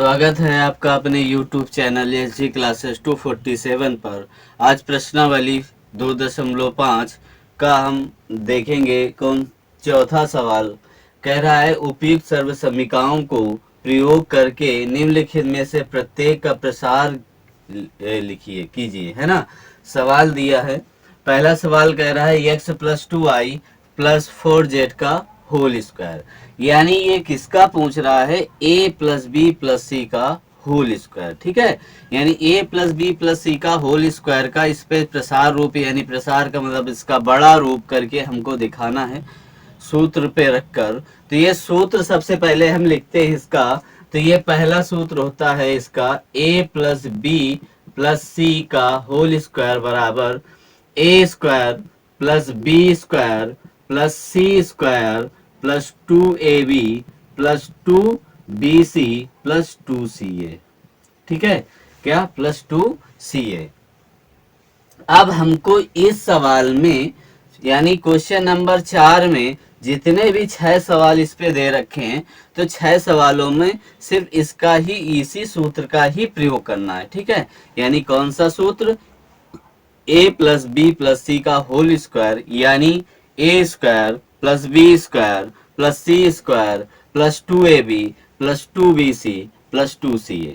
स्वागत है आपका अपने YouTube चैनल एसजी क्लासेस 247 पर। आज प्रश्नावली 2.5 का हम देखेंगे। कौन चौथा सवाल कह रहा है, उपयुक्त सर्वसमीकाओं को प्रयोग करके निम्नलिखित में से प्रत्येक का प्रसार लिखिए कीजिए, है ना। सवाल दिया है, पहला सवाल कह रहा है x plus 2i plus 4z का होल स्क्वायर, यानी ये किसका पूछ रहा है, a plus B plus C का होल स्क्वायर। ठीक है, यानी a plus B plus C का होल स्क्वायर का इस पे प्रसार रूप, यानी प्रसार का मतलब इसका बड़ा रूप करके हमको दिखाना है सूत्र पे रखकर। तो ये सूत्र सबसे पहले हम लिखते हैं इसका। तो ये पहला सूत्र होता है इसका, a plus B plus C का होल स्क्वायर बराबर a square plus B square plus C square plus 2ab plus 2bc plus 2ca। ठीक है, क्या प्लस 2ca। अब हमको इस सवाल में, यानी क्वेश्चन नंबर 4 में जितने भी 6 सवाल इस पे दे रखे हैं, तो 6 सवालों में सिर्फ इसका ही, इसी सूत्र का ही प्रयोग करना है। ठीक है, यानी कौन सा सूत्र, a plus B plus C का होल स्क्वायर, यानी a square plus B square plus C square plus 2ab plus 2bc plus 2ca।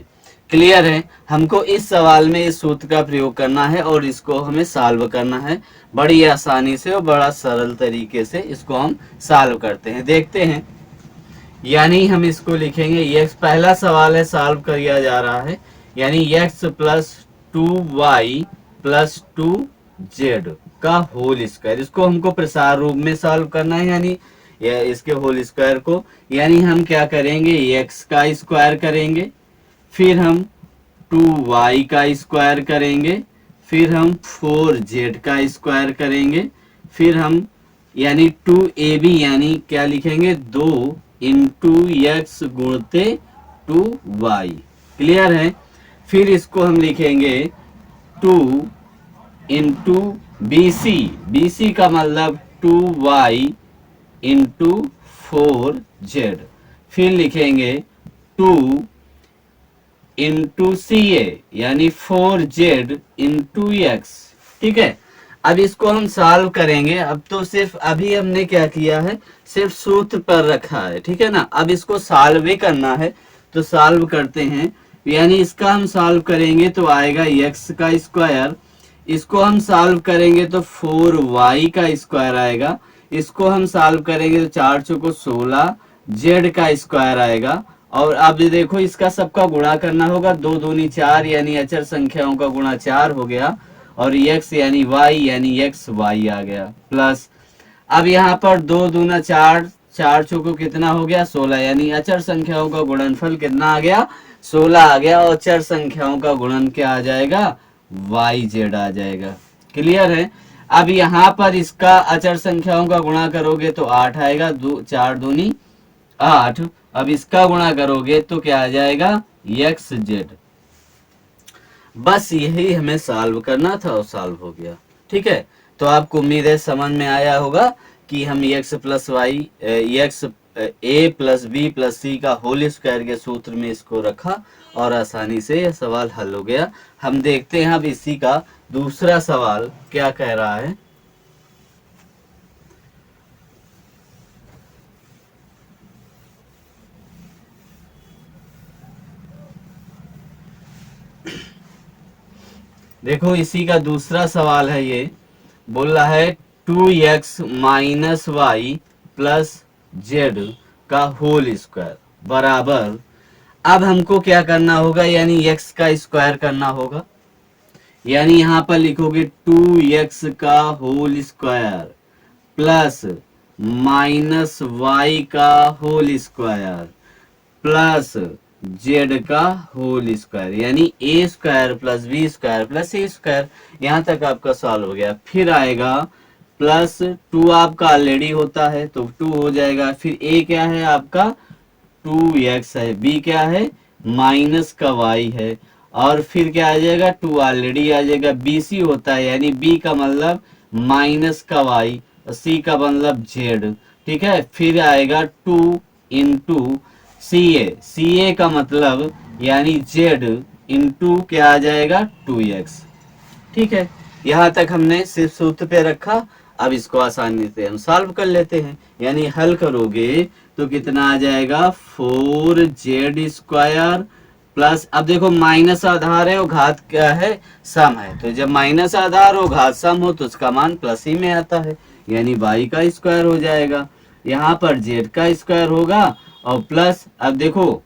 Clear है, हमको इस सवाल में इस सूत्र का प्रयोग करना है और इसको हमें सॉल्व करना है बड़ी आसानी से और बड़ा सरल तरीके से। इसको हम सॉल्व करते हैं, देखते हैं। यानी हम इसको लिखेंगे, x पहला सवाल है सॉल्व किया जा रहा है, यानी x plus 2y plus 2z का होल स्क्वायर, इसको हमको प्रसार रूप में सॉल्व करना है, यानी इसके होल स्क्वायर को। यानी हम क्या करेंगे, x का स्क्वायर करेंगे, फिर हम 2y का स्क्वायर करेंगे, फिर हम 4z का स्क्वायर करेंगे, फिर हम यानी 2ab, यानी क्या लिखेंगे, 2 इंटू एक्स गुणते 2y। क्लियर है, फिर इसको हम लिखेंगे 2 इंटू bc का मतलब 2y इंटू 4z, फिर लिखेंगे 2 इंटू ca यानी 4z इंटू x। ठीक है, अब इसको हम सॉल्व करेंगे। अब तो सिर्फ अभी हमने क्या किया है, सिर्फ सूत्र पर रखा है। ठीक है ना, अब इसको सॉल्व भी करना है, तो सॉल्व करते हैं। यानी इसका हम सॉल्व करेंगे तो आएगा x का स्क्वायर, इसको हम सॉल्व करेंगे तो 4y का स्क्वायर आएगा, इसको हम सॉल्व करेंगे तो 4 चौको 16 z का स्क्वायर आएगा। और अब देखो इसका सबका गुणा करना होगा, 2 दूनी 4 यानी अचर संख्याओं का गुणा 4 हो गया, और x यानी y यानी x y आ गया, प्लस अब यहाँ पर 2 दूना 4, 4 चौको कितना हो गया 16, यानी अचर संख्याओं का गुणनफल कितना आ गया 16 आ गया, और चर संख्याओं का गुणन क्या आ जाएगा, yz आ जाएगा। क्लियर है, अब यहाँ पर इसका अचर संख्याओं का गुणा करोगे तो 8 आएगा, 4 दूनी 8। अब इसका गुणा करोगे तो क्या आ जाएगा, xz। बस यही हमें सॉल्व करना था और सॉल्व हो गया। ठीक है, तो आपको उम्मीद है समझ में आया होगा कि हम x plus Y X a plus B plus C का होल स्क्वायर के सूत्र में इसको रखा और आसानी से यह सवाल हल हो गया। हम देखते हैं अब इसी का दूसरा सवाल क्या कह रहा है। देखो इसी का दूसरा सवाल है, ये बोल रहा है 2x minus Y plus Z का होल स्क्वायर बराबर, अब हमको क्या करना होगा, यानी x का स्क्वायर करना होगा। यानी यहाँ पर लिखोगे 2x का whole square plus minus Y का होल स्क्वायर प्लस जेड का होल स्क्वायर, यानी A square plus B square plus C square. यहाँ तक आपका सॉल्व हो गया। फिर आएगा प्लस 2 आपका ऑलरेडी होता है तो 2 हो जाएगा, फिर ए क्या है आपका 2x है, बी क्या है माइनस का y है, और फिर क्या आ जाएगा 2 ऑलरेडी आ जाएगा, बी सी होता है यानी b का मतलब माइनस का y और c का मतलब z। ठीक है, फिर आएगा 2 इंटू सी ए का मतलब यानी जेड इंटू क्या आ जाएगा 2x। ठीक है, यहाँ तक हमने सिर्फ सूत्र पे रखा। अब इसको आसानी से हम सॉल्व कर लेते हैं, यानी हल करोगे तो कितना आ जाएगा 4z² प्लस, अब देखो माइनस आधार है और घात क्या है, सम है, तो जब माइनस आधार हो घात सम हो तो उसका मान प्लस ही में आता है, यानी y का स्क्वायर हो जाएगा। यहाँ पर z का स्क्वायर होगा और प्लस, अब देखो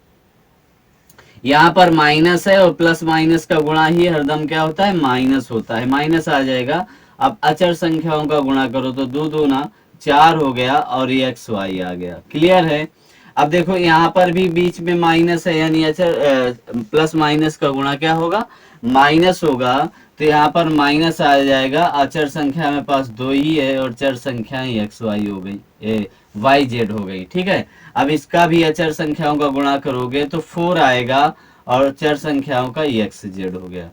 यहाँ पर माइनस है और प्लस माइनस का गुणा ही हरदम क्या होता है, माइनस होता है, माइनस आ जाएगा। अब अचर संख्याओं का गुणा करो तो 2 दूना 4 हो गया और ये एक्स वाई आ गया। क्लियर है। अब देखो यहाँ पर भी बीच में माइनस है, यानी अचर प्लस माइनस का गुणा क्या होगा, माइनस होगा, तो यहाँ पर माइनस आ जाएगा। अचर संख्या में पास 2 ही है और चर संख्याएं एक्स वाई हो गई, वाई जेड हो गई। ठीक है, अब इसका भी अचर संख्याओं का गुणा करोगे तो 4 आएगा और चर संख्याओं का एक्स जेड हो गया।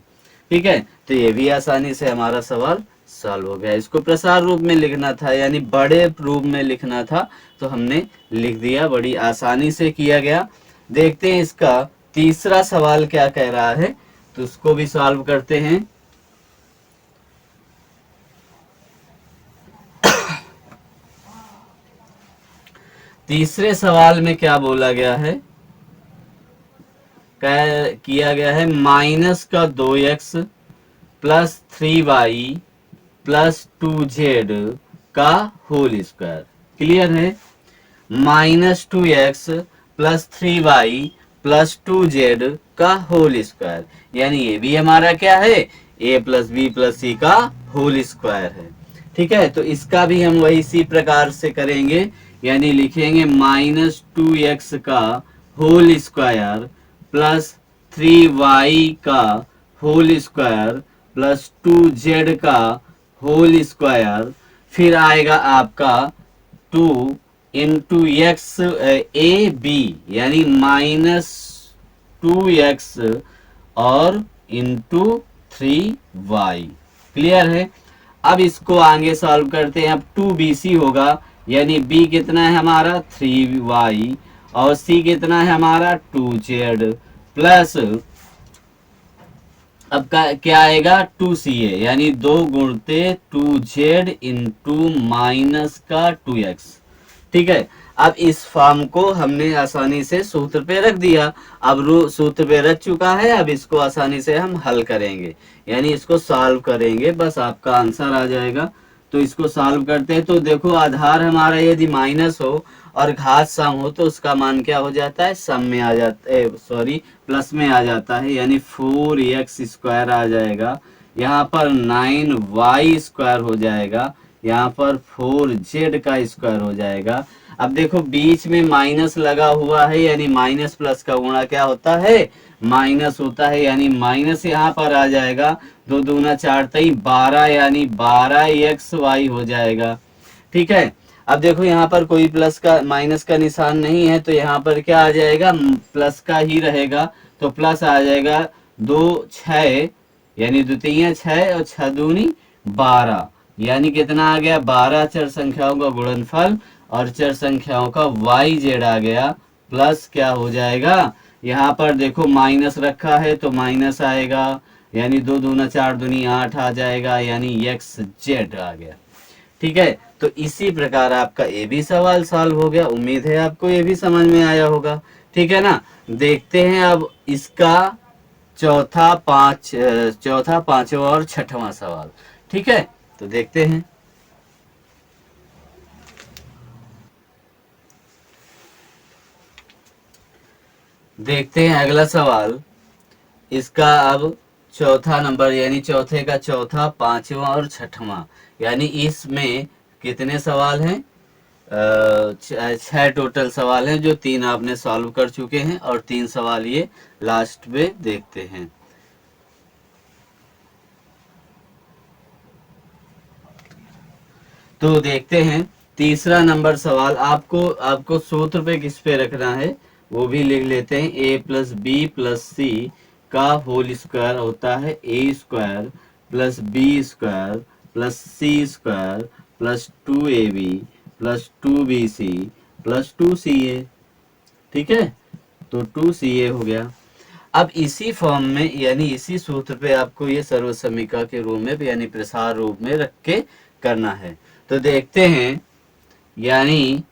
ठीक है, तो ये भी आसानी से हमारा सवाल सॉल्व हो गया। इसको प्रसार रूप में लिखना था, यानी बड़े रूप में लिखना था, तो हमने लिख दिया, बड़ी आसानी से किया गया। देखते हैं इसका तीसरा सवाल क्या कह रहा है, तो उसको भी सॉल्व करते हैं। तीसरे सवाल में क्या बोला गया है, किया गया है माइनस का 2x plus 3y plus 2z का होल स्क्वायर। क्लियर है, -2x plus 3y plus 2z का होल स्क्वायर, यानी ये भी हमारा क्या है, a plus B plus C का होल स्क्वायर है। ठीक है, तो इसका भी हम वही इसी प्रकार से करेंगे, यानी लिखेंगे -2x का होल स्क्वायर प्लस 3y का होल स्क्वायर प्लस 2z का होल स्क्वायर, फिर आएगा आपका 2 इंटू एक्स ए बी, यानी -2x और इंटू 3y। क्लियर है। अब इसको आगे सॉल्व करते हैं। अब 2bc होगा, यानी b कितना है हमारा 3y और c कितना है हमारा 2z प्लस, अब क्या आएगा 2ca, यानी 2 गुणते 2z इंटू माइनस का 2x। ठीक है, अब इस फॉर्म को हमने आसानी से सूत्र पे रख दिया। अब सूत्र पे रख चुका है, अब इसको आसानी से हम हल करेंगे, यानी इसको सॉल्व करेंगे, बस आपका आंसर आ जाएगा। तो इसको सॉल्व करते हैं, तो देखो आधार हमारा यदि माइनस हो और घात सम हो तो उसका मान क्या हो जाता है, सम में आ जाता है, सॉरी प्लस में आ जाता है, यानी 4x² आ जाएगा। यहाँ पर 9y² हो जाएगा, यहाँ पर 4z का स्क्वायर हो जाएगा। अब देखो बीच में माइनस लगा हुआ है, यानी माइनस प्लस का गुणा क्या होता है, माइनस होता है, यानी माइनस यहाँ पर आ जाएगा। 2 दूना 4 तई 12, यानी 12xy हो जाएगा। ठीक है, अब देखो यहाँ पर कोई प्लस का माइनस का निशान नहीं है, तो यहाँ पर क्या आ जाएगा, प्लस का ही रहेगा, तो प्लस आ जाएगा 2 6, यानी द्वितीय 6 और 6 दूनी 12, यानी कितना आ गया 12 चर संख्याओं का गुणनफल और चर संख्याओं का yz आ गया, प्लस क्या हो जाएगा, यहाँ पर देखो माइनस रखा है तो माइनस आएगा, यानी 2 दूना 4 दूनी 8 आ जाएगा, यानी xz आ गया। ठीक है, तो इसी प्रकार आपका ये भी सवाल सॉल्व हो गया। उम्मीद है आपको ये भी समझ में आया होगा। ठीक है ना। देखते हैं अब इसका चौथा, पांचवा और छठवां सवाल। ठीक है, तो देखते हैं। देखते हैं अगला सवाल। इसका अब चौथा नंबर, यानी चौथे का चौथा, पांचवा और छठवां, यानी इसमें कितने सवाल हैं, 6 टोटल सवाल हैं, जो 3 आपने सॉल्व कर चुके हैं और 3 सवाल ये लास्ट में देखते हैं। तो देखते हैं तीसरा नंबर सवाल। आपको सूत्र पे किस पे रखना है वो भी लिख लेते हैं। a plus B plus C का होल स्क्वायर होता है a² plus b² plus c² plus 2ab plus 2bc plus 2ca। ठीक है, तो 2ca हो गया। अब इसी फॉर्म में यानी इसी सूत्र पे आपको ये सर्वसमीका के रूप में यानी प्रसार रूप में रख के करना है। तो देखते हैं, यानी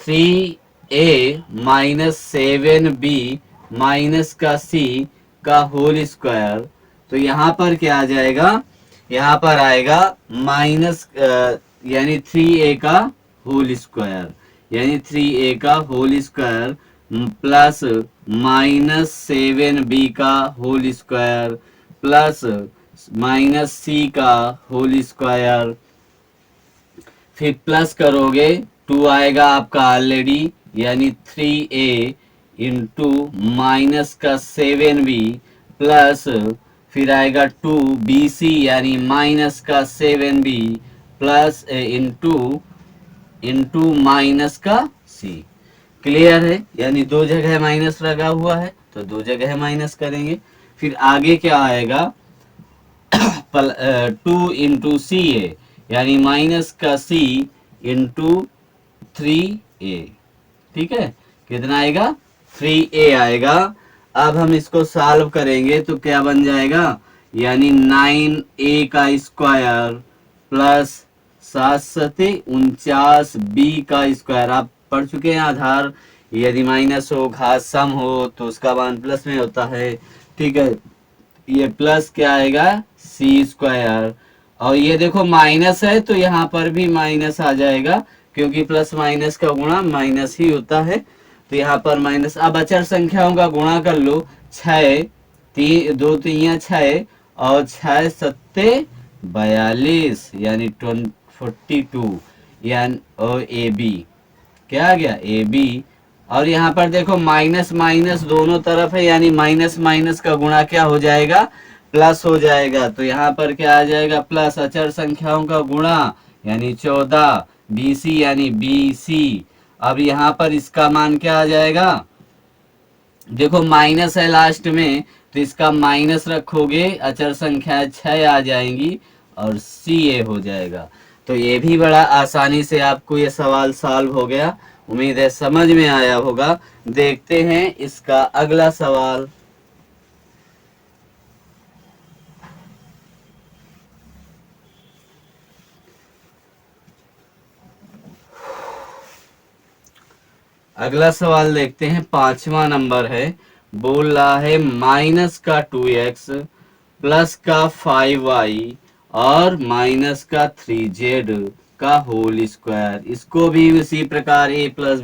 3a माइनस 7b माइनस का c का होल स्क्वायर। तो यहाँ पर क्या आ जाएगा, यहाँ पर आएगा माइनस यानी 3a का होल स्क्वायर, यानी 3a का whole square plus minus 7b का whole square plus minus c का होल स्क्वायर। फिर प्लस करोगे 2 आएगा आपका ऑलरेडी, यानी 3a इंटू माइनस का 7b प्लस फिर आएगा 2bc यानी माइनस का 7b प्लस इंटू माइनस का c। क्लियर है, यानी दो जगह माइनस लगा हुआ है तो दो जगह माइनस करेंगे। फिर आगे क्या आएगा, 2 इंटू सी ए यानी माइनस का c इंटू 3a। ठीक है, कितना आएगा, 3a आएगा। अब हम इसको सॉल्व करेंगे तो क्या बन जाएगा, यानी 9a का स्क्वायर प्लस 7 b का स्क्वायर। आप पढ़ चुके हैं आधार, यदि माइनस हो घात सम हो तो उसका मान प्लस में होता है। ठीक है, ये प्लस क्या आएगा, c स्क्वायर, और ये देखो माइनस है तो यहाँ पर भी माइनस आ जाएगा क्योंकि प्लस माइनस का गुणा माइनस ही होता है। तो यहाँ पर माइनस। अब अचर संख्याओं का गुणा कर लो, 6 2 3 6 और 6 7 42 यानी 42 यानी और ए बी क्या आ गया, ए बी। और यहाँ पर देखो माइनस माइनस दोनों तरफ है यानी माइनस माइनस का गुणा क्या हो जाएगा, प्लस हो जाएगा। तो यहाँ पर क्या आ जाएगा, प्लस अचर संख्याओं का गुणा यानी 14 बीसी यानी बीसी। अब यहाँ पर इसका मान क्या आ जाएगा, देखो माइनस है लास्ट में तो इसका माइनस रखोगे, अचर संख्या 6 आ जाएंगी और सी ए हो जाएगा। तो ये भी बड़ा आसानी से आपको ये सवाल सॉल्व हो गया। उम्मीद है समझ में आया होगा। देखते हैं इसका अगला सवाल। अगला सवाल देखते हैं, 5वां नंबर है। बोल रहा है माइनस का 2x प्लस का 5y और माइनस का 3z का होल स्क्वायर। इसको भी उसी प्रकार a plus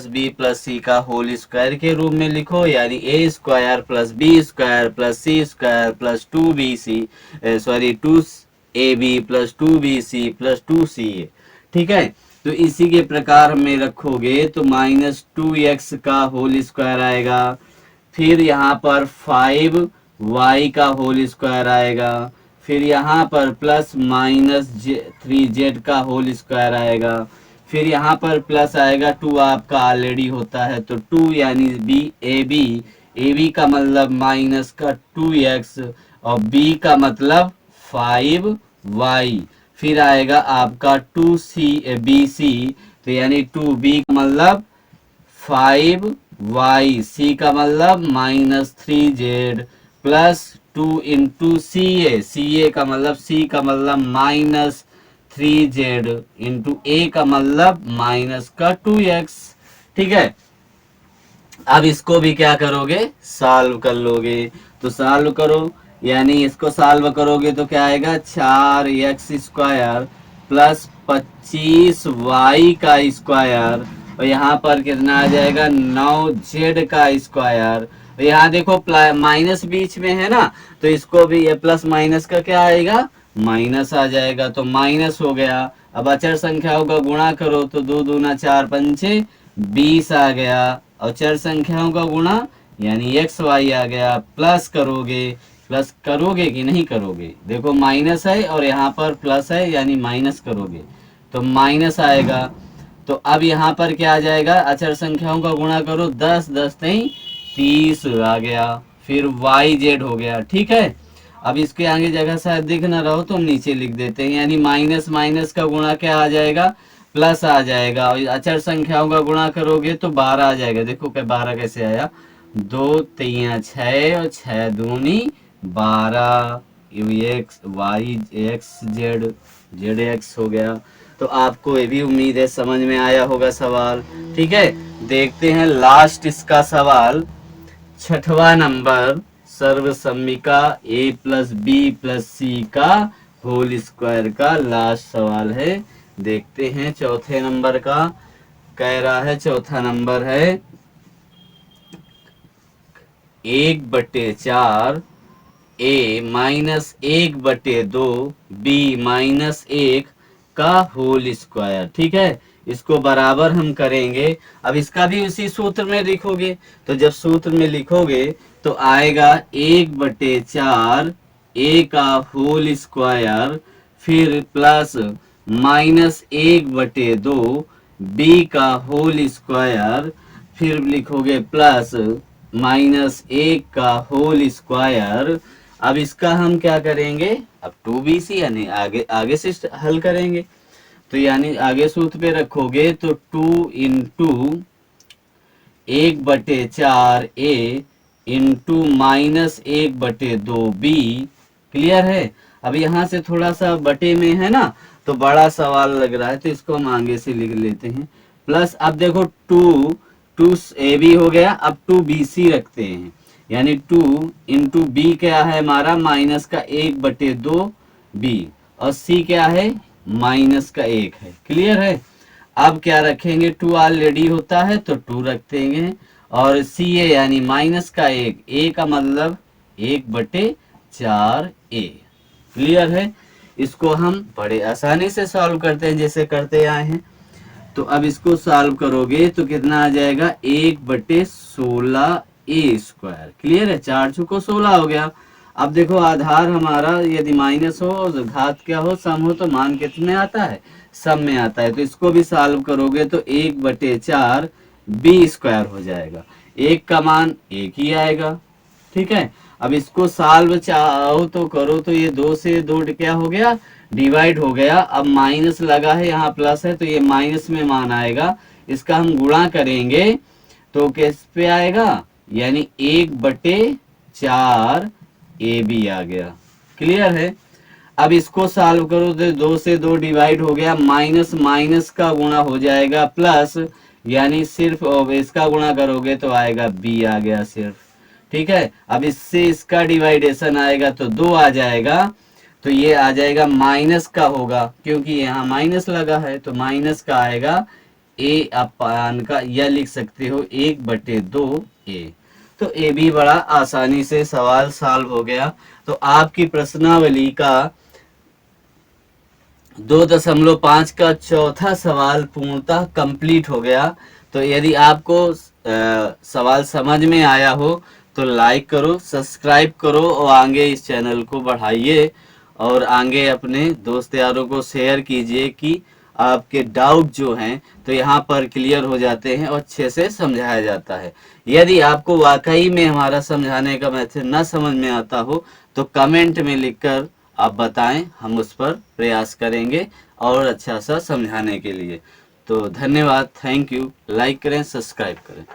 B plus C का होल स्क्वायर के रूप में लिखो, यानी a square plus B square plus C square plus 2ab plus 2bc plus 2ca। ठीक है, तो इसी के प्रकार में रखोगे तो माइनस 2x का होल स्क्वायर आएगा, फिर यहाँ पर 5y का होल स्क्वायर आएगा, फिर यहाँ पर प्लस माइनस 3z का होल स्क्वायर आएगा, फिर यहाँ पर प्लस आएगा 2 आपका ऑलरेडी होता है तो 2 यानी ए बी का मतलब माइनस का 2x और b का मतलब 5y। फिर आएगा आपका 2bc तो यानी 2b का मतलब 5y, c का मतलब minus 3z plus 2 into ca का मतलब माइनस 3z इंटू a का मतलब माइनस का 2x। ठीक है, अब इसको भी क्या करोगे, सॉल्व कर लोगे। तो सॉल्व करो, यानी इसको सॉल्व करोगे तो क्या आएगा, 4x स्क्वायर प्लस 25y का स्क्वायर और यहाँ पर कितना आ जाएगा, 9z का स्क्वायर। और यहाँ देखो माइनस बीच में है ना, तो इसको भी ये प्लस माइनस का क्या आएगा, माइनस आ जाएगा, तो माइनस हो गया। अब अचर संख्याओं का गुणा करो तो 2 दूना 4 पंचे 20 आ गया, और चर संख्याओं का गुणा यानी एक्स वाई आ गया। प्लस करोगे कि नहीं करोगे, देखो माइनस है और यहाँ पर प्लस है यानी माइनस करोगे तो माइनस आएगा। तो अब यहाँ पर क्या आ जाएगा, अचर संख्याओं का गुणा करो, 10 10 नहीं 30 आ गया, फिर वाई जेड हो गया। ठीक है, अब इसके आगे जगह शायद दिख ना रहो तो हम नीचे लिख देते हैं, यानी माइनस माइनस का गुणा क्या आ जाएगा, प्लस आ जाएगा, और अचर संख्याओं का गुणा करोगे तो 12 आ जाएगा। देखो क्या 12 कैसे आया, दो तिया 6 और 6 दूनी 12, X Y X Z Z X हो गया। तो आपको ये भी उम्मीद है समझ में आया होगा सवाल। ठीक है, देखते हैं लास्ट इसका सवाल, छठवां नंबर, सर्वसम्मिका ए प्लस बी प्लस सी का होल स्क्वायर का लास्ट सवाल है। देखते हैं चौथे नंबर का, कह रहा है चौथा नंबर है 1/4 ए माइनस 1/2 बी माइनस 1 का होल स्क्वायर। ठीक है, इसको बराबर हम करेंगे। अब इसका भी उसी सूत्र में लिखोगे, तो जब सूत्र में लिखोगे तो आएगा 1/4 ए का होल स्क्वायर, फिर प्लस माइनस 1/2 बी का होल स्क्वायर, फिर लिखोगे प्लस माइनस 1 का होल स्क्वायर। अब इसका हम क्या करेंगे, अब 2bc यानी आगे आगे से हल करेंगे। तो यानी आगे सूत्र पे रखोगे तो 2 इंटू 1/4 ए इंटू माइनस 1/2 बी। क्लियर है। अब यहाँ से थोड़ा सा बटे में है ना, तो बड़ा सवाल लग रहा है, तो इसको हम आगे से लिख लेते हैं। प्लस अब देखो 2 ए बी हो गया, अब 2bc रखते हैं, यानी 2 इंटू बी क्या है हमारा माइनस का 1/2 बी, और सी क्या है माइनस का 1 है। क्लियर है। अब क्या रखेंगे, 2 ऑलरेडी होता है तो 2 रख देंगे, और सी ए यानी माइनस का 1, ए का मतलब 1/4 ए। क्लियर है। इसको हम बड़े आसानी से सॉल्व करते हैं जैसे करते आए हैं। तो अब इसको सॉल्व करोगे तो कितना आ जाएगा, 1/16 ए स्क्वायर। क्लियर है, 4 चुको 16 हो गया। अब देखो आधार हमारा यदि माइनस हो और घात क्या हो, सम हो, तो मान कितने आता है, सम में आता है। तो इसको भी सॉल्व करोगे तो 1/4 बी स्क्वायर हो जाएगा, एक का मान एक ही आएगा। ठीक है। अब इसको सॉल्व चाहो तो करो, तो ये 2 से 2 क्या हो गया, डिवाइड हो गया। अब माइनस लगा है, यहाँ प्लस है, तो ये माइनस में मान आएगा। इसका हम गुणा करेंगे तो किस पे आएगा, यानी 1/4 ए बी आ गया। क्लियर है। अब इसको सॉल्व करो तो 2 से 2 डिवाइड हो गया, माइनस माइनस का गुणा हो जाएगा प्लस, यानी सिर्फ इसका गुणा करोगे तो आएगा बी आ गया सिर्फ। ठीक है। अब इससे इसका डिवाइडेशन आएगा तो 2 आ जाएगा, तो ये आ जाएगा माइनस का होगा, क्योंकि यहाँ माइनस लगा है, तो माइनस का आएगा ए अपान का, या लिख सकते हो 1/2 ए। तो ये भी बड़ा आसानी से सवाल सॉल्व हो गया। तो आपकी प्रश्नावली का 2.5 का चौथा सवाल पूर्णतः कंप्लीट हो गया। तो यदि आपको सवाल समझ में आया हो तो लाइक करो, सब्सक्राइब करो, और आगे इस चैनल को बढ़ाइए, और आगे अपने दोस्त यारों को शेयर कीजिए कि आपके डाउट जो हैं तो यहाँ पर क्लियर हो जाते हैं और अच्छे से समझाया जाता है। यदि आपको वाकई में हमारा समझाने का मेथड न समझ में आता हो तो कमेंट में लिखकर आप बताएं, हम उस पर प्रयास करेंगे और अच्छा सा समझाने के लिए। तो धन्यवाद, थैंक यू। लाइक करें, सब्सक्राइब करें।